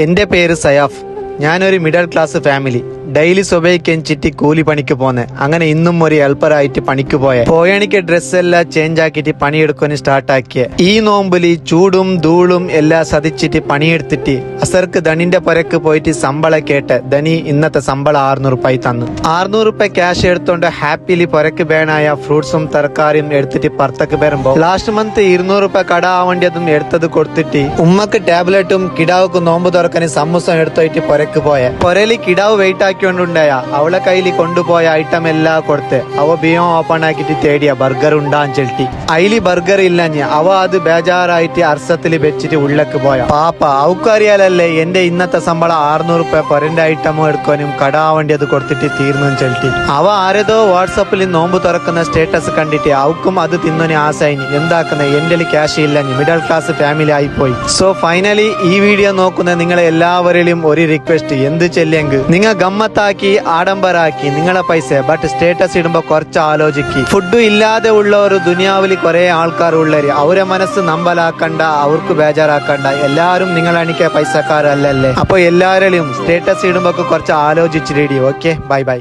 എൻ്റെ പേര് സയാഫ്. ഞാനൊരു മിഡിൽ ക്ലാസ് ഫാമിലി. ഡെയിലി സ്വഭയ്ക്കെഞ്ചിട്ട് കൂലി പണിക്ക് പോന്നെ. അങ്ങനെ ഇന്നും ഒരു ഹെൽപ്പറായിട്ട് പണിക്ക് പോയണിക്ക് ഡ്രസ്സെല്ലാം ചേഞ്ച് ആക്കിയിട്ട് പണിയെടുക്കാൻ സ്റ്റാർട്ടാക്കിയ. ഈ നോമ്പില് ചൂടും ധൂളും എല്ലാം സതിച്ചിട്ട് പണിയെടുത്തിട്ട് അസർക്ക് ധണിന്റെ പുരക്ക് പോയിട്ട് ശമ്പളം കേട്ട് ധനി ഇന്നത്തെ ശമ്പളം 600 രൂപ തന്നു. 600 രൂപ ക്യാഷ് എടുത്തോണ്ട് ഹാപ്പിലി പുരക്ക് വേണായ ഫ്രൂട്ട്സും തരക്കാരിയും എടുത്തിട്ട് പുറത്തേക്ക് വരുമ്പോ ലാസ്റ്റ് മന്ത് 200 രൂപ കട ആവേണ്ടതും എടുത്തത് കൊടുത്തിട്ട് ഉമ്മക്ക് ടാബ്ലറ്റും കിടാവുക്ക് നോമ്പ് തുറക്കാൻ സമൂസം എടുത്തോയിട്ട് പുരക്ക് പൊരലി കിടാവ് വെയിറ്റ് ആക്കിക്കൊണ്ടുണ്ടായ അവളെ കയ്യിൽ കൊണ്ടുപോയ ഐറ്റം എല്ലാം കൊടുത്ത് അവ ബിയോ ഓപ്പൺ ആക്കിട്ട് തേടിയ ബർഗർ ഉണ്ടാന്ന് ചെൽട്ടി. അയില് ബർഗർ ഇല്ലഞ്ഞ് അവ അത് ബേജാറായിട്ട് അർസത്തിൽ വെച്ചിട്ട് ഉള്ളക്ക് പോയ. പാപ്പ അവക്കറിയാലല്ലേ എന്റെ ഇന്നത്തെ ശമ്പളം 600 രൂപ പൊരന്റെ ഐറ്റമോ എടുക്കാനും കടാവേണ്ടി അത് കൊടുത്തിട്ട് തീർന്നു ചെൽട്ടി. അവ ആരേതോ വാട്സപ്പിൽ നോമ്പ് തുറക്കുന്ന സ്റ്റേറ്റസ് കണ്ടിട്ട് അവക്കും അത് തിന്നൊരു ആശയിനി. എന്താക്കുന്നത് എന്റെ ക്യാഷ് ഇല്ലഞ്ഞ് മിഡിൽ ക്ലാസ് ഫാമിലി ആയിപ്പോയി. സോ ഫൈനലി ഈ വീഡിയോ നോക്കുന്ന നിങ്ങളെ എല്ലാവരിലും ഒരു റിക്വസ്റ്റ്, എന്ത് ചെല്ലെങ്കിൽ നിങ്ങൾ ഗമ്മത്താക്കി ആഡംബരാക്കി നിങ്ങളെ പൈസ ബട്ട് സ്റ്റേറ്റസ് ഇടുമ്പോ കുറച്ച് ആലോചിക്ക്. ഫുഡ് ഇല്ലാതെ ഉള്ള ഒരു ദുനിയാവിൽ കുറെ ആൾക്കാർ ഉള്ളവര് അവരെ മനസ്സ് നമ്പലാക്കണ്ട, അവർക്ക് ബേജാറാക്കണ്ട. എല്ലാരും നിങ്ങളെണിക്ക പൈസക്കാരല്ലേ. അപ്പൊ എല്ലാവരും സ്റ്റേറ്റസ് ഇടുമ്പോ കുറച്ച് ആലോചിച്ചിരിടി. Okay, bye bye.